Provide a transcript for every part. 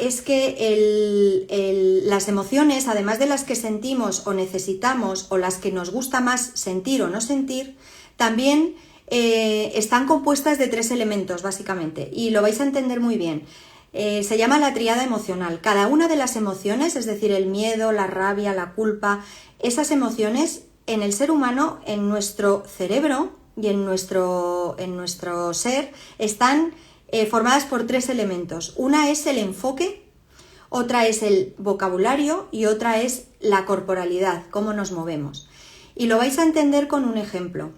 es que las emociones, además de las que sentimos o necesitamos o las que nos gusta más sentir o no sentir, también están compuestas de 3 elementos básicamente, y lo vais a entender muy bien. Se llama la tríada emocional. Cada una de las emociones, es decir, el miedo, la rabia, la culpa, esas emociones en el ser humano, en nuestro cerebro y en nuestro ser, están formadas por 3 elementos. Una es el enfoque, otra es el vocabulario y otra es la corporalidad, cómo nos movemos. Y lo vais a entender con un ejemplo.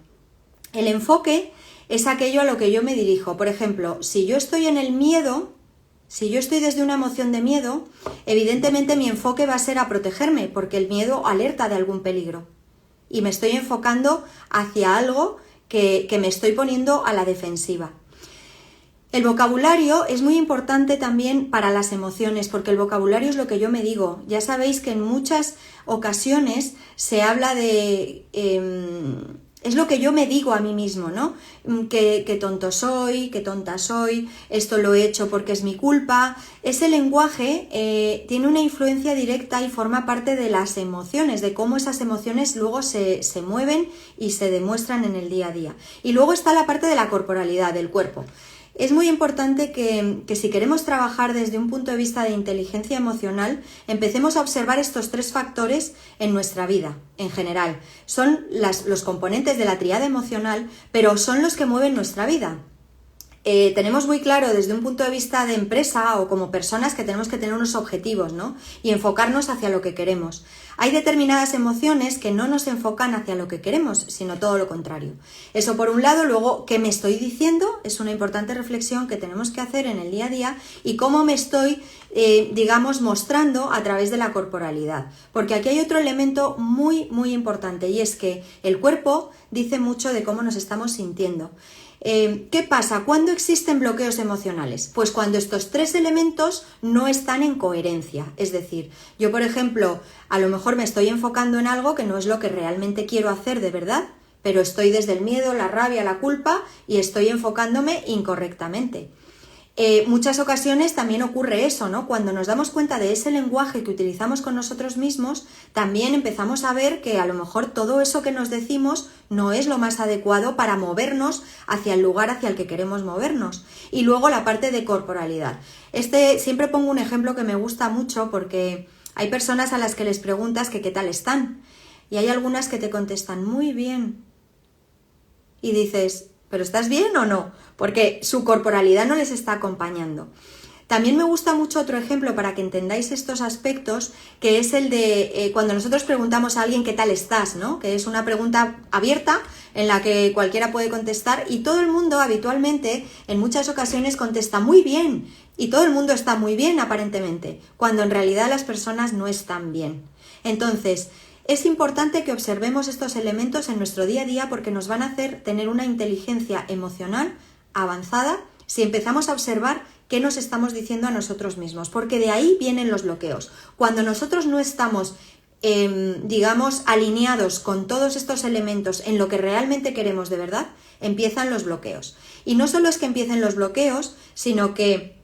El enfoque es aquello a lo que yo me dirijo. Por ejemplo, si yo estoy en el miedo, si yo estoy desde una emoción de miedo, evidentemente mi enfoque va a ser a protegerme, porque el miedo alerta de algún peligro. Y me estoy enfocando hacia algo que me estoy poniendo a la defensiva. El vocabulario es muy importante también para las emociones, porque el vocabulario es lo que yo me digo. Ya sabéis que en muchas ocasiones se habla de... es lo que yo me digo a mí mismo, ¿no? Que tonto soy, que tonta soy, esto lo he hecho porque es mi culpa. Ese lenguaje tiene una influencia directa y forma parte de las emociones, de cómo esas emociones luego se mueven y se demuestran en el día a día. Y luego está la parte de la corporalidad, del cuerpo. Es muy importante que si queremos trabajar desde un punto de vista de inteligencia emocional, empecemos a observar estos 3 factores en nuestra vida, en general. Son los componentes de la tríada emocional, pero son los que mueven nuestra vida. Tenemos muy claro desde un punto de vista de empresa o como personas que tenemos que tener unos objetivos, ¿no? Y enfocarnos hacia lo que queremos. Hay determinadas emociones que no nos enfocan hacia lo que queremos, sino todo lo contrario. Eso por un lado. Luego, ¿qué me estoy diciendo? Es una importante reflexión que tenemos que hacer en el día a día, y cómo me estoy, mostrando a través de la corporalidad. Porque aquí hay otro elemento muy, muy importante, y es que el cuerpo dice mucho de cómo nos estamos sintiendo. ¿Qué pasa? ¿Cuándo existen bloqueos emocionales? Pues cuando estos 3 elementos no están en coherencia. Es decir, yo, por ejemplo, a lo mejor me estoy enfocando en algo que no es lo que realmente quiero hacer de verdad, pero estoy desde el miedo, la rabia, la culpa, y estoy enfocándome incorrectamente. Muchas ocasiones también ocurre eso, ¿no? Cuando nos damos cuenta de ese lenguaje que utilizamos con nosotros mismos, también empezamos a ver que a lo mejor todo eso que nos decimos no es lo más adecuado para movernos hacia el lugar hacia el que queremos movernos. Y luego la parte de corporalidad. Siempre pongo un ejemplo que me gusta mucho, porque hay personas a las que les preguntas que qué tal están, y hay algunas que te contestan muy bien. Y dices, ¿pero estás bien o no? Porque su corporalidad no les está acompañando. También me gusta mucho otro ejemplo para que entendáis estos aspectos, que es el de cuando nosotros preguntamos a alguien ¿qué tal estás?, ¿no? Que es una pregunta abierta en la que cualquiera puede contestar, y todo el mundo habitualmente en muchas ocasiones contesta muy bien, y todo el mundo está muy bien aparentemente, cuando en realidad las personas no están bien. Entonces, es importante que observemos estos elementos en nuestro día a día, porque nos van a hacer tener una inteligencia emocional avanzada si empezamos a observar qué nos estamos diciendo a nosotros mismos, porque de ahí vienen los bloqueos. Cuando nosotros no estamos, alineados con todos estos elementos en lo que realmente queremos de verdad, empiezan los bloqueos. Y no solo es que empiecen los bloqueos, sino que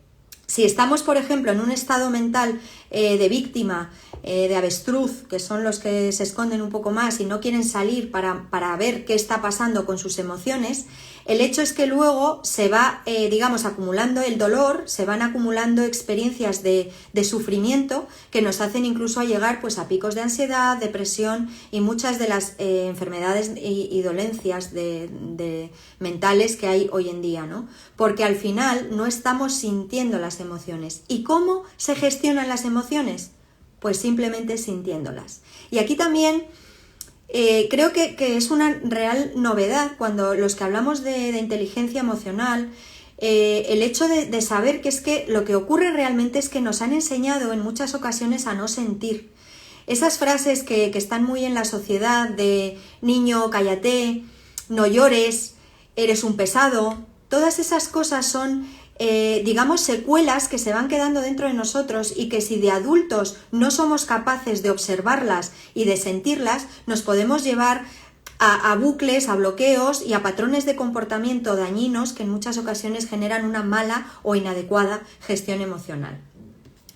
si estamos, por ejemplo, en un estado mental de víctima, de avestruz, que son los que se esconden un poco más y no quieren salir para ver qué está pasando con sus emociones, el hecho es que luego se va, acumulando el dolor, se van acumulando experiencias de sufrimiento que nos hacen incluso llegar pues, a picos de ansiedad, depresión y muchas de las enfermedades y dolencias mentales que hay hoy en día, ¿no? Porque al final no estamos sintiendo las emociones. ¿Y cómo se gestionan las emociones? Pues simplemente sintiéndolas. Y aquí también creo que es una real novedad cuando los que hablamos de inteligencia emocional, el hecho de saber que es que lo que ocurre realmente es que nos han enseñado en muchas ocasiones a no sentir. Esas frases que están muy en la sociedad de niño, cállate, no llores, eres un pesado, todas esas cosas son secuelas que se van quedando dentro de nosotros, y que si de adultos no somos capaces de observarlas y de sentirlas, nos podemos llevar a bucles, a bloqueos y a patrones de comportamiento dañinos que en muchas ocasiones generan una mala o inadecuada gestión emocional.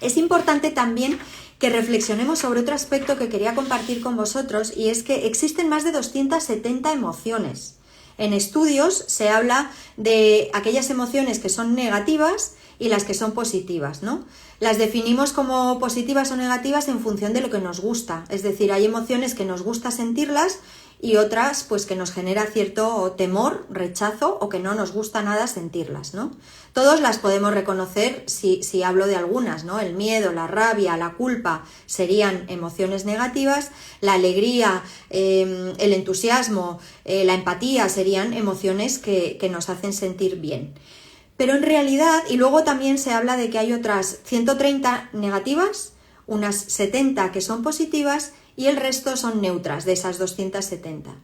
Es importante también que reflexionemos sobre otro aspecto que quería compartir con vosotros, y es que existen más de 270 emociones. En estudios se habla de aquellas emociones que son negativas y las que son positivas, ¿no? Las definimos como positivas o negativas en función de lo que nos gusta, es decir, hay emociones que nos gusta sentirlas y otras pues que nos genera cierto temor, rechazo o que no nos gusta nada sentirlas, ¿no? Todos las podemos reconocer si hablo de algunas, ¿no? El miedo, la rabia, la culpa serían emociones negativas, la alegría, el entusiasmo, la empatía serían emociones que nos hacen sentir bien. Pero en realidad, y luego también se habla de que hay otras 130 negativas, unas 70 que son positivas y el resto son neutras de esas 270.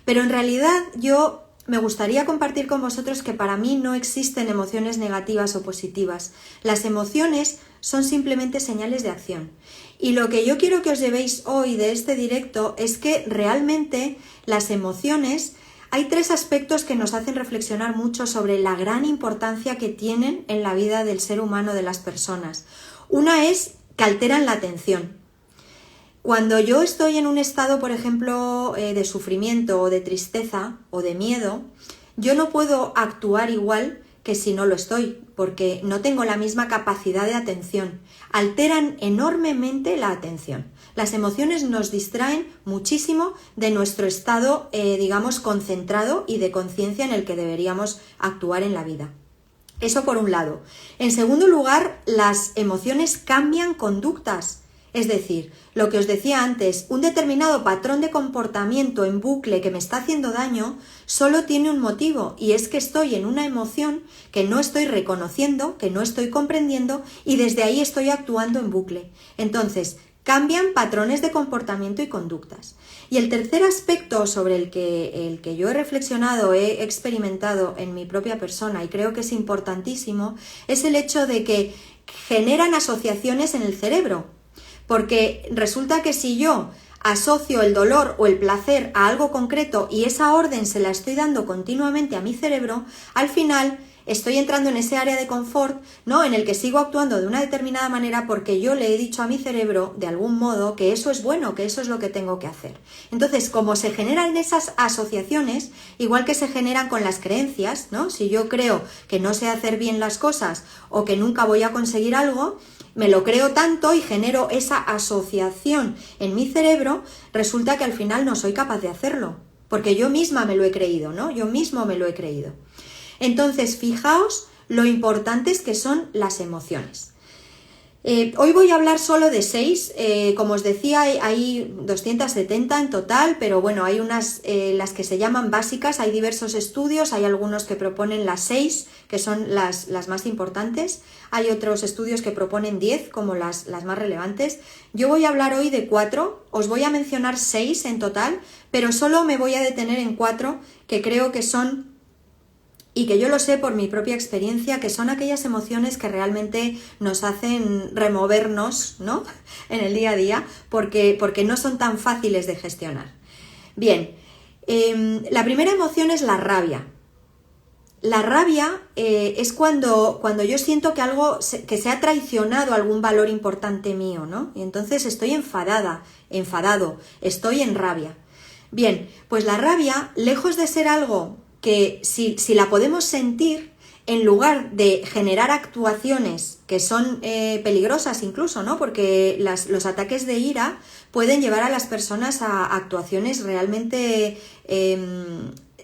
Pero en realidad yo me gustaría compartir con vosotros que para mí no existen emociones negativas o positivas. Las emociones son simplemente señales de acción. Y lo que yo quiero que os llevéis hoy de este directo es que realmente las emociones, hay 3 aspectos que nos hacen reflexionar mucho sobre la gran importancia que tienen en la vida del ser humano, de las personas. Una es que alteran la atención. Cuando yo estoy en un estado, por ejemplo, de sufrimiento o de tristeza o de miedo, yo no puedo actuar igual que si no lo estoy, porque no tengo la misma capacidad de atención. Alteran enormemente la atención. Las emociones nos distraen muchísimo de nuestro estado, digamos, concentrado y de conciencia en el que deberíamos actuar en la vida. Eso por un lado. En segundo lugar, las emociones cambian conductas. Es decir, lo que os decía antes, un determinado patrón de comportamiento en bucle que me está haciendo daño solo tiene un motivo, y es que estoy en una emoción que no estoy reconociendo, que no estoy comprendiendo, y desde ahí estoy actuando en bucle. Entonces, cambian patrones de comportamiento y conductas. Y el tercer aspecto sobre el que yo he reflexionado, he experimentado en mi propia persona y creo que es importantísimo, es el hecho de que generan asociaciones en el cerebro. Porque resulta que si yo asocio el dolor o el placer a algo concreto y esa orden se la estoy dando continuamente a mi cerebro, al final estoy entrando en ese área de confort, ¿no?, en el que sigo actuando de una determinada manera porque yo le he dicho a mi cerebro, de algún modo, que eso es bueno, que eso es lo que tengo que hacer. Entonces, como se generan esas asociaciones, igual que se generan con las creencias, ¿no? Si yo creo que no sé hacer bien las cosas o que nunca voy a conseguir algo, me lo creo tanto y genero esa asociación en mi cerebro, resulta que al final no soy capaz de hacerlo, porque yo misma me lo he creído, ¿no? Yo mismo me lo he creído. Entonces, fijaos lo importantes que son las emociones. Hoy voy a hablar solo de 6, como os decía, hay 270 en total, pero bueno, hay unas, las que se llaman básicas, hay diversos estudios, hay algunos que proponen las 6, que son las más importantes, hay otros estudios que proponen 10 como las más relevantes. Yo voy a hablar hoy de 4, os voy a mencionar 6 en total, pero solo me voy a detener en 4 que creo que son, y que yo lo sé por mi propia experiencia, que son aquellas emociones que realmente nos hacen removernos, ¿no?, en el día a día, porque no son tan fáciles de gestionar. Bien, la primera emoción es la rabia. La rabia es cuando yo siento que que se ha traicionado algún valor importante mío, ¿no? Y entonces estoy enfadado, estoy en rabia. Bien, pues la rabia, lejos de ser algo que si la podemos sentir, en lugar de generar actuaciones que son peligrosas incluso, ¿no? Porque los ataques de ira pueden llevar a las personas a actuaciones realmente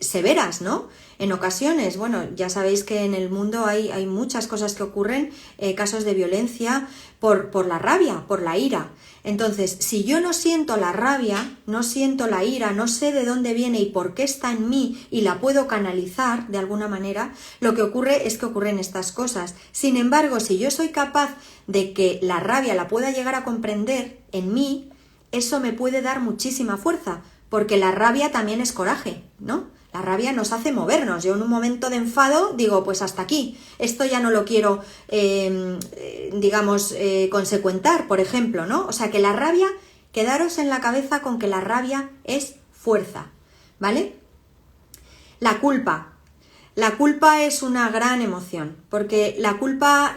severas, ¿no? En ocasiones, bueno, ya sabéis que en el mundo hay muchas cosas que ocurren, casos de violencia por la rabia, por la ira. Entonces, si yo no siento la rabia, no siento la ira, no sé de dónde viene y por qué está en mí y la puedo canalizar de alguna manera, lo que ocurre es que ocurren estas cosas. Sin embargo, si yo soy capaz de que la rabia la pueda llegar a comprender en mí, eso me puede dar muchísima fuerza, porque la rabia también es coraje, ¿no? La rabia nos hace movernos. Yo en un momento de enfado digo, pues hasta aquí, esto ya no lo quiero, consecuentar, por ejemplo, ¿no? O sea que la rabia, quedaros en la cabeza con que la rabia es fuerza, ¿vale? La culpa La culpa es una gran emoción, porque la culpa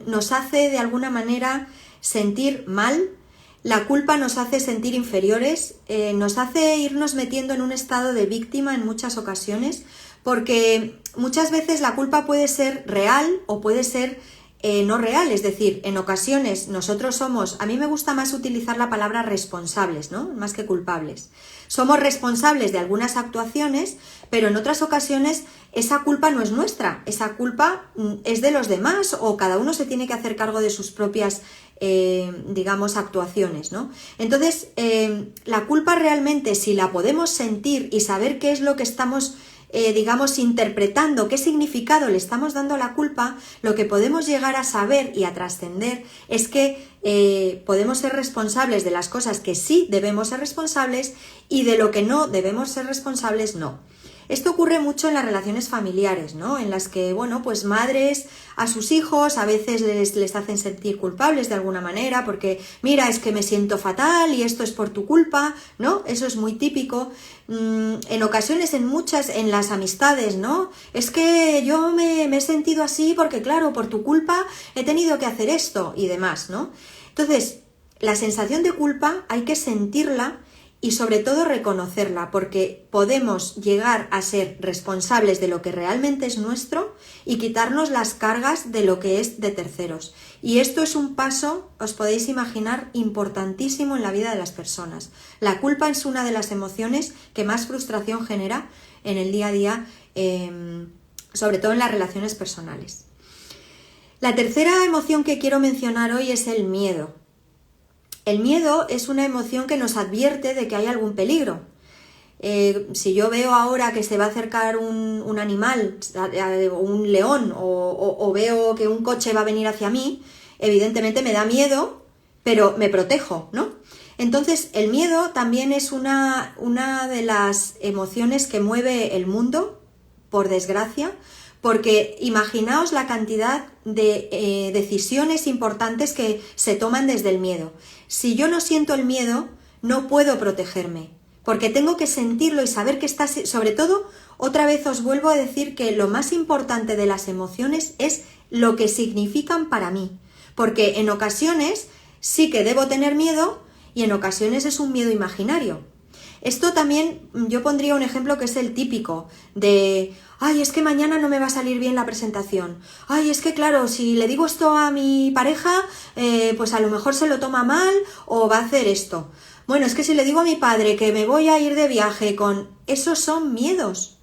nos hace de alguna manera sentir mal, la culpa nos hace sentir inferiores, nos hace irnos metiendo en un estado de víctima en muchas ocasiones, porque muchas veces la culpa puede ser real o puede ser no real, es decir, en ocasiones nosotros somos, a mí me gusta más utilizar la palabra responsables, ¿no? Más que culpables. Somos responsables de algunas actuaciones, pero en otras ocasiones esa culpa no es nuestra, esa culpa es de los demás o cada uno se tiene que hacer cargo de sus propias, digamos, actuaciones, ¿no? Entonces, la culpa realmente, si la podemos sentir y saber qué es lo que estamos digamos, interpretando qué significado le estamos dando a la culpa, lo que podemos llegar a saber y a trascender es que podemos ser responsables de las cosas que sí debemos ser responsables y de lo que no debemos ser responsables no. Esto ocurre mucho en las relaciones familiares, ¿no? En las que, bueno, pues madres a sus hijos a veces les hacen sentir culpables de alguna manera porque, mira, es que me siento fatal y esto es por tu culpa, ¿no? Eso es muy típico. En ocasiones, en las amistades, ¿no? Es que yo me he sentido así porque, claro, por tu culpa he tenido que hacer esto y demás, ¿no? Entonces, la sensación de culpa hay que sentirla y sobre todo reconocerla, porque podemos llegar a ser responsables de lo que realmente es nuestro y quitarnos las cargas de lo que es de terceros. Y esto es un paso, os podéis imaginar, importantísimo en la vida de las personas. La culpa es una de las emociones que más frustración genera en el día a día, sobre todo en las relaciones personales. La tercera emoción que quiero mencionar hoy es el miedo. El miedo es una emoción que nos advierte de que hay algún peligro. Si yo veo ahora que se va a acercar un animal, un león, o veo que un coche va a venir hacia mí, evidentemente me da miedo, pero me protejo, ¿no? Entonces, el miedo también es una de las emociones que mueve el mundo, por desgracia, porque imaginaos la cantidad de decisiones importantes que se toman desde el miedo. Si yo no siento el miedo, no puedo protegerme, porque tengo que sentirlo y saber que está... Sobre todo, otra vez os vuelvo a decir que lo más importante de las emociones es lo que significan para mí, porque en ocasiones sí que debo tener miedo y en ocasiones es un miedo imaginario. Esto también, yo pondría un ejemplo que es el típico de... Ay, es que mañana no me va a salir bien la presentación. Ay, es que claro, si le digo esto a mi pareja, pues a lo mejor se lo toma mal o va a hacer esto. Bueno, es que si le digo a mi padre que me voy a ir de viaje con... Esos son miedos.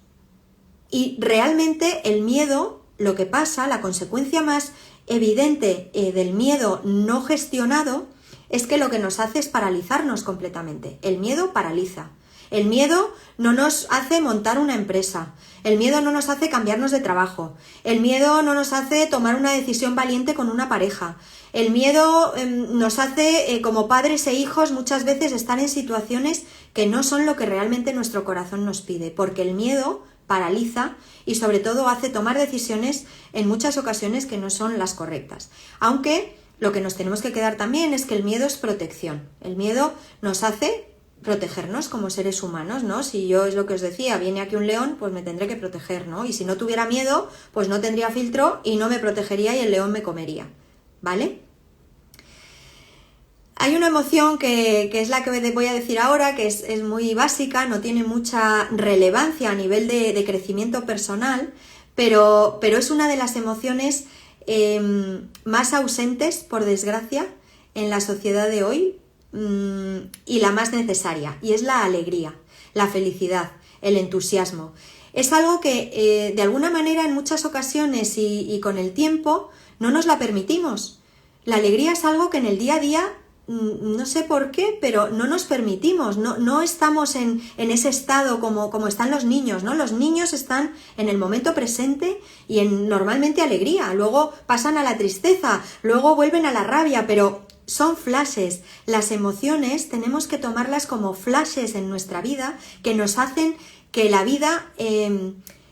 Y realmente el miedo, lo que pasa, la consecuencia más evidente del miedo no gestionado es que lo que nos hace es paralizarnos completamente. El miedo paraliza. El miedo no nos hace montar una empresa, el miedo no nos hace cambiarnos de trabajo, el miedo no nos hace tomar una decisión valiente con una pareja, el miedo nos hace, como padres e hijos, muchas veces estar en situaciones que no son lo que realmente nuestro corazón nos pide, porque el miedo paraliza y sobre todo hace tomar decisiones en muchas ocasiones que no son las correctas. Aunque lo que nos tenemos que quedar también es que el miedo es protección, el miedo nos hace protegernos como seres humanos, ¿no? Si yo, es lo que os decía, viene aquí un león, pues me tendré que proteger, ¿no? Y si no tuviera miedo, pues no tendría filtro y no me protegería y el león me comería, ¿vale? Hay una emoción que es la que voy a decir ahora, que es muy básica, no tiene mucha relevancia a nivel de crecimiento personal, pero es una de las emociones más ausentes, por desgracia, en la sociedad de hoy, y la más necesaria, y es la alegría, la felicidad, el entusiasmo. Es algo que de alguna manera en muchas ocasiones y con el tiempo no nos la permitimos. La alegría es algo que en el día a día, no sé por qué, pero no nos permitimos, no estamos en ese estado como están los niños, ¿no? Los niños están en el momento presente y en normalmente alegría, luego pasan a la tristeza, luego vuelven a la rabia, pero son flashes. Las emociones tenemos que tomarlas como flashes en nuestra vida que nos hacen que la vida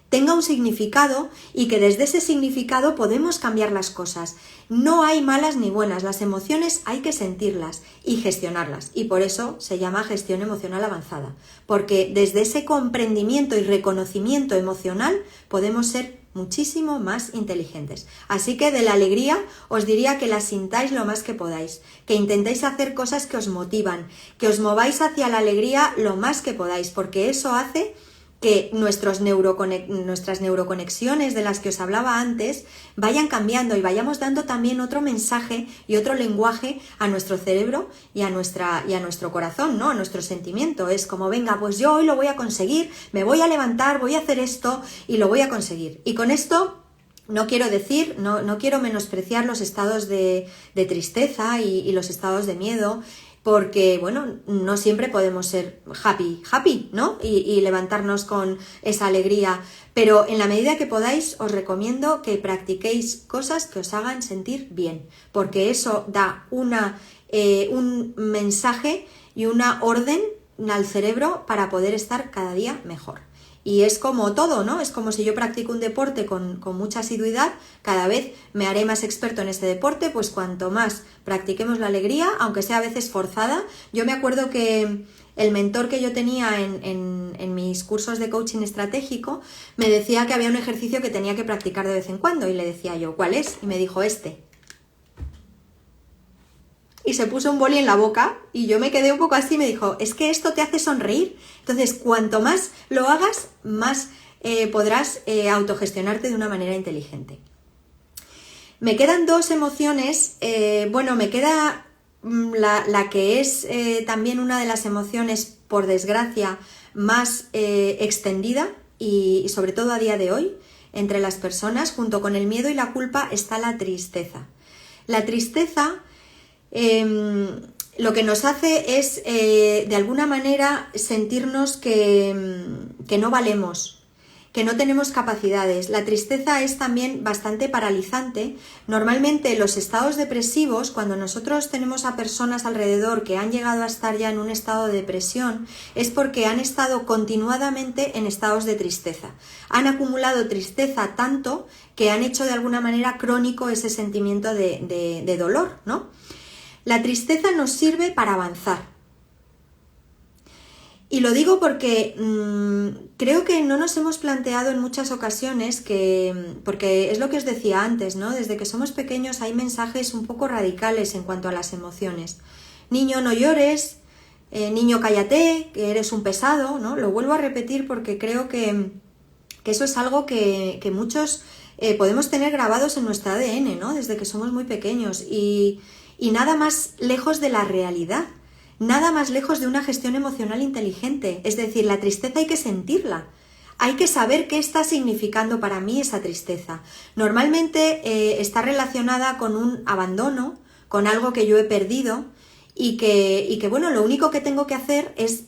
tenga un significado y que desde ese significado podemos cambiar las cosas. No hay malas ni buenas, las emociones hay que sentirlas y gestionarlas, y por eso se llama gestión emocional avanzada, porque desde ese comprendimiento y reconocimiento emocional podemos ser muchísimo más inteligentes. Así que de la alegría os diría que la sintáis lo más que podáis, que intentéis hacer cosas que os motivan, que os mováis hacia la alegría lo más que podáis, porque eso hace que nuestras neuroconexiones de las que os hablaba antes vayan cambiando y vayamos dando también otro mensaje y otro lenguaje a nuestro cerebro y a nuestro corazón, ¿no? A nuestro sentimiento. Es como, venga, pues yo hoy lo voy a conseguir, me voy a levantar, voy a hacer esto y lo voy a conseguir. Y con esto no quiero decir, no quiero menospreciar los estados de tristeza y los estados de miedo, porque, bueno, no siempre podemos ser happy, ¿no? Y levantarnos con esa alegría, pero en la medida que podáis os recomiendo que practiquéis cosas que os hagan sentir bien, porque eso da un mensaje y una orden al cerebro para poder estar cada día mejor. Y es como todo, ¿no? Es como si yo practico un deporte con mucha asiduidad, cada vez me haré más experto en ese deporte, pues cuanto más practiquemos la alegría, aunque sea a veces forzada. Yo me acuerdo que el mentor que yo tenía en mis cursos de coaching estratégico me decía que había un ejercicio que tenía que practicar de vez en cuando, y le decía yo, ¿cuál es? Y me dijo, este. Y se puso un boli en la boca y yo me quedé un poco así y me dijo, es que esto te hace sonreír. Entonces, cuanto más lo hagas, más podrás autogestionarte de una manera inteligente. Me quedan dos emociones. Me queda la que es también una de las emociones, por desgracia, más extendida y sobre todo a día de hoy, entre las personas, junto con el miedo y la culpa, está la tristeza. La tristeza lo que nos hace es de alguna manera sentirnos que no valemos, que no tenemos capacidades. La tristeza es también bastante paralizante. Normalmente los estados depresivos, cuando nosotros tenemos a personas alrededor que han llegado a estar ya en un estado de depresión, es porque han estado continuadamente en estados de tristeza. Han acumulado tristeza tanto que han hecho de alguna manera crónico ese sentimiento de dolor, ¿no? La tristeza nos sirve para avanzar. Y lo digo porque creo que no nos hemos planteado en muchas ocasiones porque es lo que os decía antes, ¿no? Desde que somos pequeños hay mensajes un poco radicales en cuanto a las emociones. Niño, no llores, niño, cállate, que eres un pesado, ¿no? Lo vuelvo a repetir porque creo que eso es algo que muchos podemos tener grabados en nuestro ADN, ¿no? Desde que somos muy pequeños y nada más lejos de la realidad, nada más lejos de una gestión emocional inteligente. Es decir, la tristeza hay que sentirla, hay que saber qué está significando para mí esa tristeza. Normalmente está relacionada con un abandono, con algo que yo he perdido y que bueno, lo único que tengo que hacer es,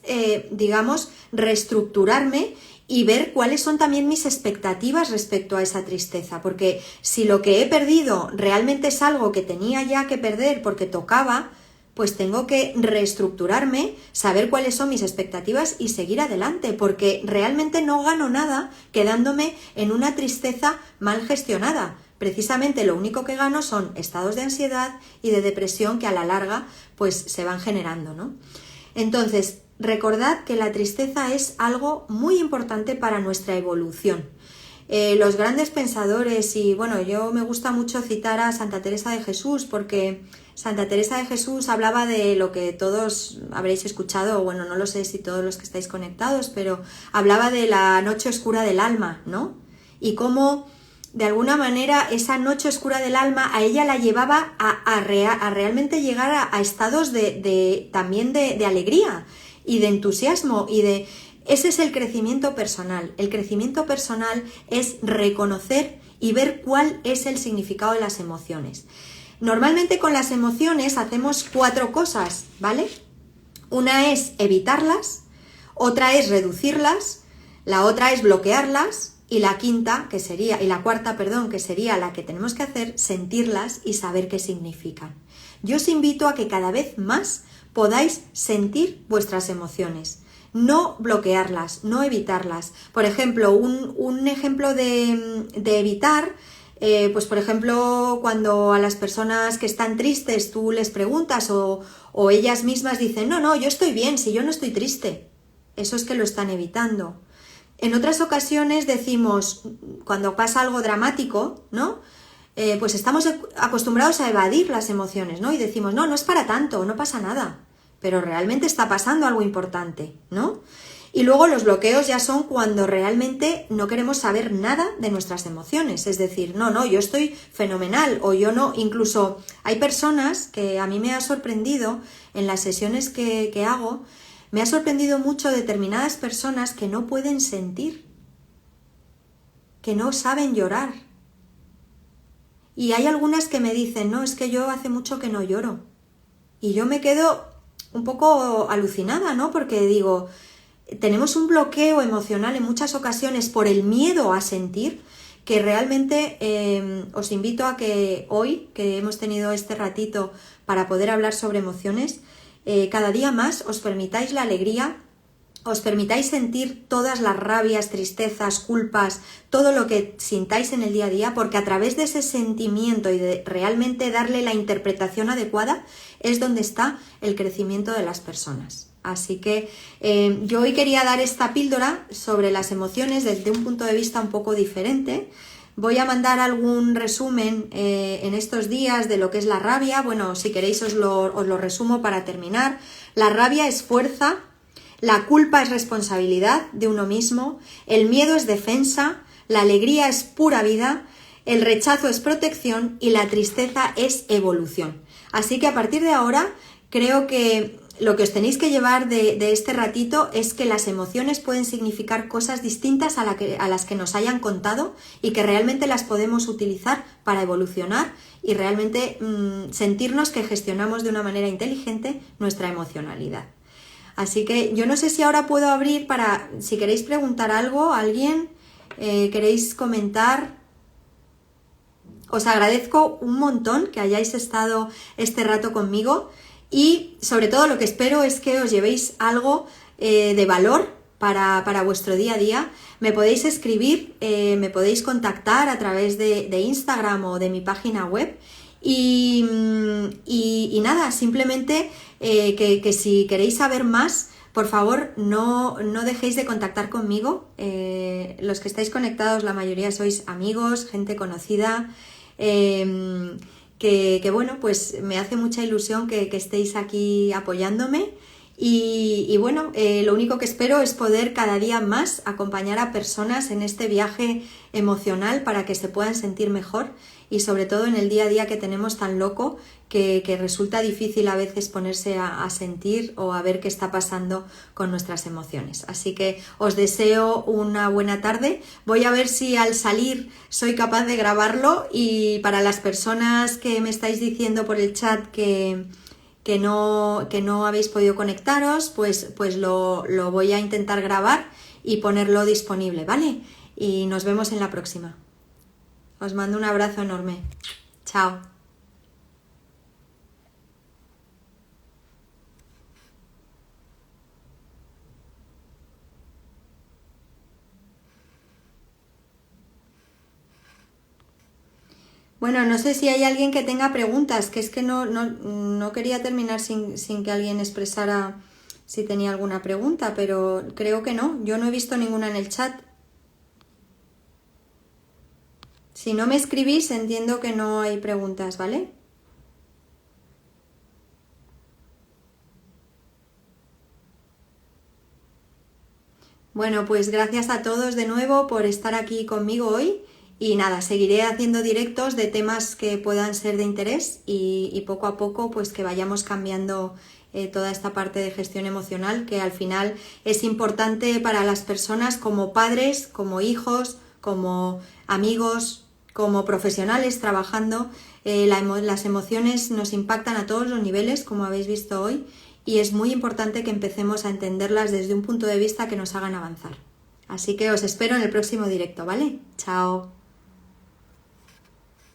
reestructurarme y ver cuáles son también mis expectativas respecto a esa tristeza, porque si lo que he perdido realmente es algo que tenía ya que perder porque tocaba, pues tengo que reestructurarme, saber cuáles son mis expectativas y seguir adelante, porque realmente no gano nada quedándome en una tristeza mal gestionada. Precisamente lo único que gano son estados de ansiedad y de depresión que a la larga pues se van generando, ¿no? Entonces, recordad que la tristeza es algo muy importante para nuestra evolución. Los grandes pensadores, y bueno, yo me gusta mucho citar a Santa Teresa de Jesús, porque Santa Teresa de Jesús hablaba de lo que todos habréis escuchado, bueno, no lo sé si todos los que estáis conectados, pero hablaba de la noche oscura del alma, ¿no? Y cómo, de alguna manera, esa noche oscura del alma a ella la llevaba a realmente llegar a estados también de alegría y de entusiasmo y de... Ese es el crecimiento personal. El crecimiento personal es reconocer y ver cuál es el significado de las emociones. Normalmente con las emociones hacemos 4 cosas, ¿vale? Una es evitarlas, otra es reducirlas, la otra es bloquearlas y la cuarta, que sería la que tenemos que hacer, sentirlas y saber qué significan. Yo os invito a que cada vez más podáis sentir vuestras emociones. no bloquearlas, no evitarlas. Por ejemplo, un ejemplo de evitar, pues por ejemplo, cuando a las personas que están tristes tú les preguntas o ellas mismas dicen, no, yo estoy bien, si yo no estoy triste. Eso es que lo están evitando. En otras ocasiones decimos, cuando pasa algo dramático, ¿no? Pues estamos acostumbrados a evadir las emociones, ¿no? Y decimos, no es para tanto, no pasa nada. Pero realmente está pasando algo importante, ¿no? Y luego los bloqueos ya son cuando realmente no queremos saber nada de nuestras emociones. Es decir, no, yo estoy fenomenal o yo no. Incluso hay personas que a mí me ha sorprendido en las sesiones que hago, me ha sorprendido mucho determinadas personas que no pueden sentir, que no saben llorar. Y hay algunas que me dicen, no, es que yo hace mucho que no lloro. Y yo me quedo un poco alucinada, ¿no? Porque digo, tenemos un bloqueo emocional en muchas ocasiones por el miedo a sentir, que realmente os invito a que hoy, que hemos tenido este ratito para poder hablar sobre emociones, cada día más os permitáis la alegría, os permitáis sentir todas las rabias, tristezas, culpas, todo lo que sintáis en el día a día, porque a través de ese sentimiento y de realmente darle la interpretación adecuada es donde está el crecimiento de las personas. Así que yo hoy quería dar esta píldora sobre las emociones desde un punto de vista un poco diferente. Voy a mandar algún resumen en estos días de lo que es la rabia. Bueno, si queréis os lo resumo para terminar. La rabia es fuerza, la culpa es responsabilidad de uno mismo, el miedo es defensa, la alegría es pura vida, el rechazo es protección y la tristeza es evolución. Así que a partir de ahora creo que lo que os tenéis que llevar de este ratito es que las emociones pueden significar cosas distintas a las que nos hayan contado y que realmente las podemos utilizar para evolucionar y realmente sentirnos que gestionamos de una manera inteligente nuestra emocionalidad. Así que yo no sé si ahora puedo abrir para, si queréis preguntar algo a alguien, queréis comentar. Os agradezco un montón que hayáis estado este rato conmigo y sobre todo lo que espero es que os llevéis algo de valor para vuestro día a día. Me podéis escribir, me podéis contactar a través de Instagram o de mi página web y nada, simplemente que si queréis saber más, por favor no dejéis de contactar conmigo. Los que estáis conectados, la mayoría sois amigos, gente conocida, que bueno, pues me hace mucha ilusión que estéis aquí apoyándome y bueno, lo único que espero es poder cada día más acompañar a personas en este viaje emocional para que se puedan sentir mejor y sobre todo en el día a día que tenemos tan loco que resulta difícil a veces ponerse a sentir o a ver qué está pasando con nuestras emociones. Así que os deseo una buena tarde. Voy a ver si al salir soy capaz de grabarlo y para las personas que me estáis diciendo por el chat que no habéis podido conectaros, pues lo voy a intentar grabar y ponerlo disponible, ¿vale? Y nos vemos en la próxima. Os mando un abrazo enorme. Chao. Bueno, no sé si hay alguien que tenga preguntas, que es que no quería terminar sin que alguien expresara si tenía alguna pregunta, pero creo que no. Yo no he visto ninguna en el chat. Si no me escribís, entiendo que no hay preguntas, ¿vale? Bueno, pues gracias a todos de nuevo por estar aquí conmigo hoy y nada, seguiré haciendo directos de temas que puedan ser de interés y poco a poco pues que vayamos cambiando toda esta parte de gestión emocional que al final es importante para las personas como padres, como hijos, como amigos, como profesionales trabajando. Las emociones nos impactan a todos los niveles, como habéis visto hoy, y es muy importante que empecemos a entenderlas desde un punto de vista que nos hagan avanzar. Así que os espero en el próximo directo, ¿vale? Chao.